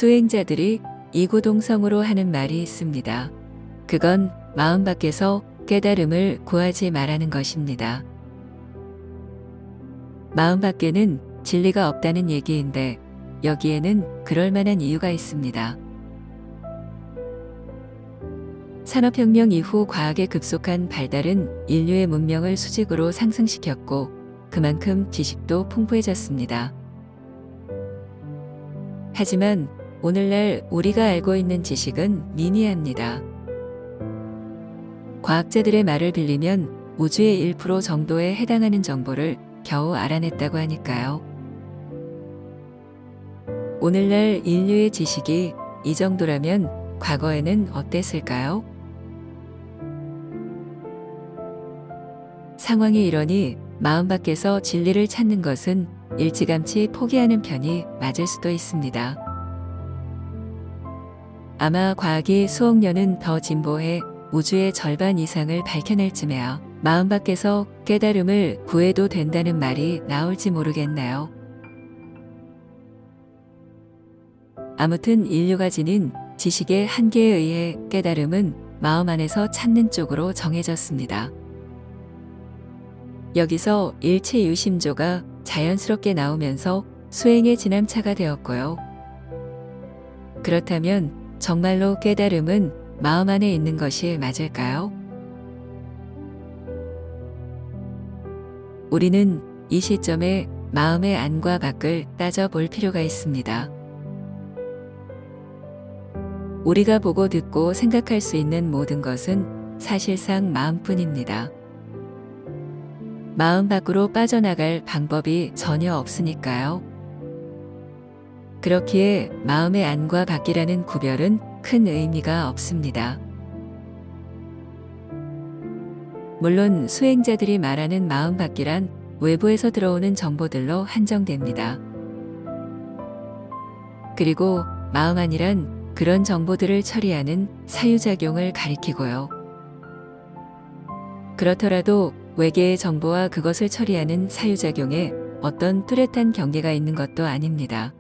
수행자들이 이구동성으로 하는 말이 있습니다. 그건 마음 밖에서 깨달음을 구하지 말라는 것입니다. 마음 밖에는 진리가 없다는 얘기인데 여기에는 그럴 만한 이유가 있습니다. 산업혁명 이후 과학의 급속한 발달은 인류의 문명을 수직으로 상승시켰고 그만큼 지식도 풍부해졌습니다. 하지만 오늘날 우리가 알고 있는 지식은 미미합니다. 과학자들의 말을 빌리면 우주의 1% 정도에 해당하는 정보를 겨우 알아냈다고 하니까요. 오늘날 인류의 지식이 이 정도라면 과거에는 어땠을까요? 상황이 이러니 마음 밖에서 진리를 찾는 것은 일찌감치 포기하는 편이 맞을 수도 있습니다. 아마 과학이 수억 년은 더 진보해 우주의 절반 이상을 밝혀낼 쯤에야 마음 밖에서 깨달음을 구해도 된다는 말이 나올지 모르겠나요? 아무튼 인류가 지닌 지식의 한계에 의해 깨달음은 마음 안에서 찾는 쪽으로 정해졌습니다. 여기서 일체유심조가 자연스럽게 나오면서 수행의 지남차가 되었고요. 그렇다면 정말로 깨달음은 마음 안에 있는 것이 맞을까요? 우리는 이 시점에 마음의 안과 밖을 따져볼 필요가 있습니다. 우리가 보고 듣고 생각할 수 있는 모든 것은 사실상 마음뿐입니다. 마음 밖으로 빠져나갈 방법이 전혀 없으니까요. 그렇기에 마음의 안과 밖이라는 구별은 큰 의미가 없습니다. 물론 수행자들이 말하는 마음 밖이란 외부에서 들어오는 정보들로 한정됩니다. 그리고 마음 안이란 그런 정보들을 처리하는 사유작용을 가리키고요. 그렇더라도 외계의 정보와 그것을 처리하는 사유작용에 어떤 뚜렷한 경계가 있는 것도 아닙니다.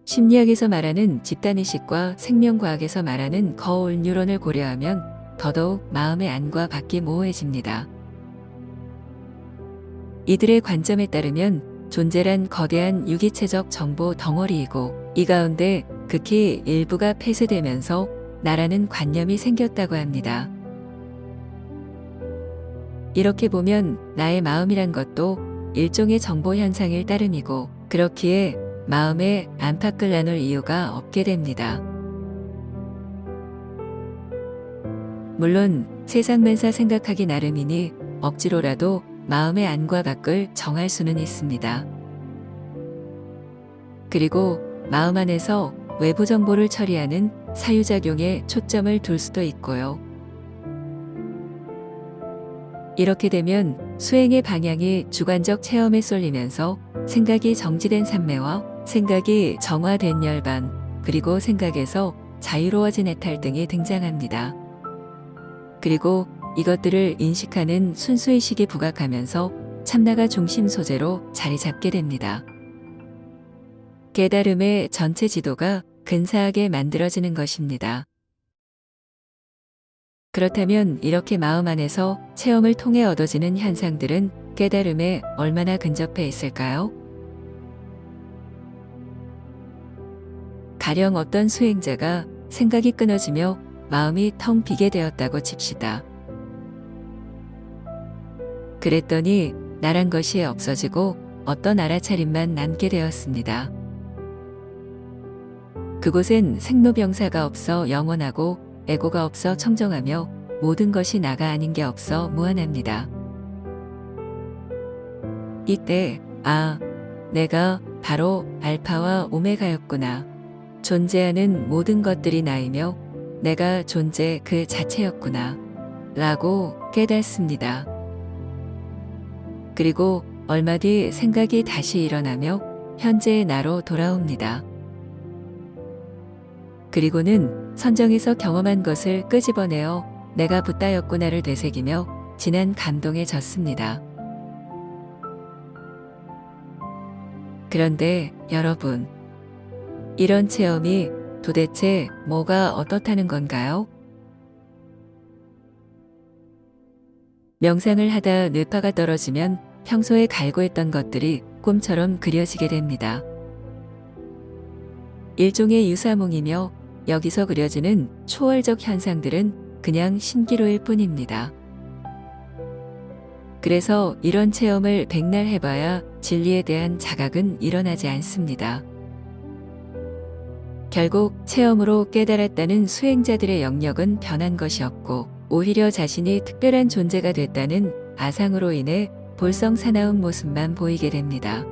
심리학에서 말하는 집단의식과 생명과학에서 말하는 거울 뉴런을 고려하면 더더욱 마음의 안과 밖이 모호해집니다. 이들의 관점에 따르면 존재란 거대한 유기체적 정보 덩어리이고 이 가운데 극히 일부가 폐쇄되면서 나라는 관념이 생겼다고 합니다. 이렇게 보면 나의 마음이란 것도 일종의 정보 현상일 따름이고 그렇기에 마음에 안팎을 나눌 이유가 없게 됩니다. 물론 세상만사 생각하기 나름이니 억지로라도 마음의 안과 밖을 정할 수는 있습니다. 그리고 마음 안에서 외부 정보를 처리하는 사유작용에 초점을 둘 수도 있고요. 이렇게 되면 수행의 방향이 주관적 체험에 쏠리면서 생각이 정지된 산매와 생각이 정화된 열반, 그리고 생각에서 자유로워진 해탈 등이 등장합니다. 그리고 이것들을 인식하는 순수의식이 부각하면서 참나가 중심 소재로 자리 잡게 됩니다. 깨달음의 전체 지도가 근사하게 만들어지는 것입니다. 그렇다면 이렇게 마음 안에서 체험을 통해 얻어지는 현상들은 깨달음에 얼마나 근접해 있을까요? 가령 어떤 수행자가 생각이 끊어지며 마음이 텅 비게 되었다고 칩시다. 그랬더니 나란 것이 없어지고 어떤 알아차림만 남게 되었습니다. 그곳엔 생로병사가 없어 영원하고 에고가 없어 청정하며 모든 것이 나가 아닌 게 없어 무한합니다. 이때 내가 바로 알파와 오메가였구나. 존재하는 모든 것들이 나이며 내가 존재 그 자체였구나 라고 깨닫습니다. 그리고 얼마 뒤 생각이 다시 일어나며 현재의 나로 돌아옵니다. 그리고는 선정에서 경험한 것을 끄집어내어 내가 붓다였구나를 되새기며 진한 감동에 젖습니다. 그런데 여러분, 이런 체험이 도대체 뭐가 어떻다는 건가요? 명상을 하다 뇌파가 떨어지면 평소에 갈구했던 것들이 꿈처럼 그려지게 됩니다. 일종의 유사몽이며 여기서 그려지는 초월적 현상들은 그냥 신기루일 뿐입니다. 그래서 이런 체험을 백날 해봐야 진리에 대한 자각은 일어나지 않습니다. 결국 체험으로 깨달았다는 수행자들의 영역은 변한 것이었고 오히려 자신이 특별한 존재가 됐다는 아상으로 인해 볼썽사나운 모습만 보이게 됩니다.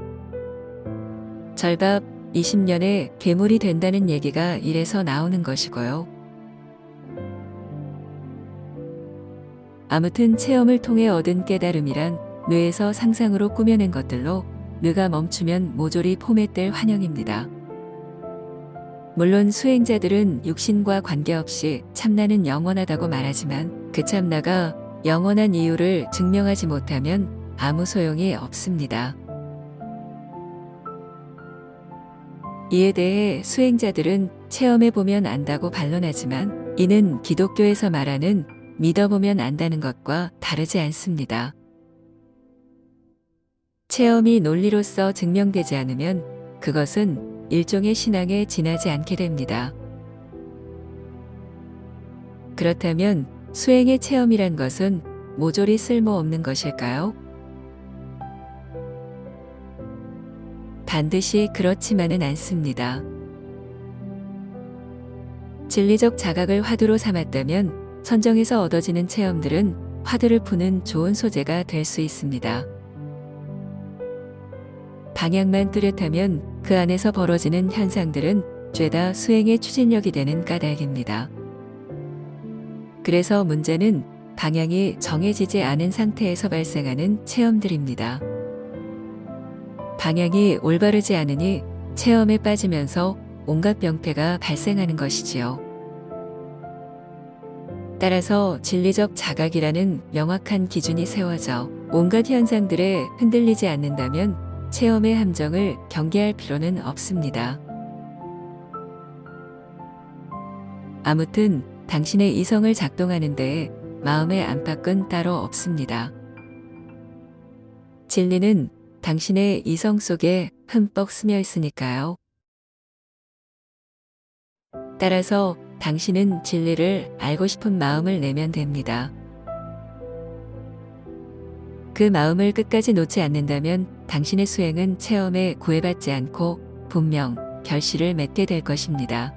절밥 20년에 괴물이 된다는 얘기가 이래서 나오는 것이고요. 아무튼 체험을 통해 얻은 깨달음이란 뇌에서 상상으로 꾸며낸 것들로 뇌가 멈추면 모조리 포맷될 환영입니다. 물론 수행자들은 육신과 관계없이 참나는 영원하다고 말하지만 그 참나가 영원한 이유를 증명하지 못하면 아무 소용이 없습니다. 이에 대해 수행자들은 체험해보면 안다고 반론하지만 이는 기독교에서 말하는 믿어보면 안다는 것과 다르지 않습니다. 체험이 논리로서 증명되지 않으면 그것은 일종의 신앙에 지나지 않게 됩니다. 그렇다면 수행의 체험이란 것은 모조리 쓸모없는 것일까요? 반드시 그렇지만은 않습니다. 진리적 자각을 화두로 삼았다면 선정에서 얻어지는 체험들은 화두를 푸는 좋은 소재가 될 수 있습니다. 방향만 뚜렷하면 그 안에서 벌어지는 현상들은 죄다 수행의 추진력이 되는 까닭입니다. 그래서 문제는 방향이 정해지지 않은 상태에서 발생하는 체험들입니다. 방향이 올바르지 않으니 체험에 빠지면서 온갖 병폐가 발생하는 것이지요. 따라서 진리적 자각이라는 명확한 기준이 세워져 온갖 현상들에 흔들리지 않는다면 체험의 함정을 경계할 필요는 없습니다. 아무튼 당신의 이성을 작동하는 데에 마음의 안팎은 따로 없습니다. 진리는 당신의 이성 속에 흠뻑 스며 있으니까요. 따라서 당신은 진리를 알고 싶은 마음을 내면 됩니다. 그 마음을 끝까지 놓지 않는다면 당신의 수행은 체험에 구애받지 않고 분명 결실을 맺게 될 것입니다.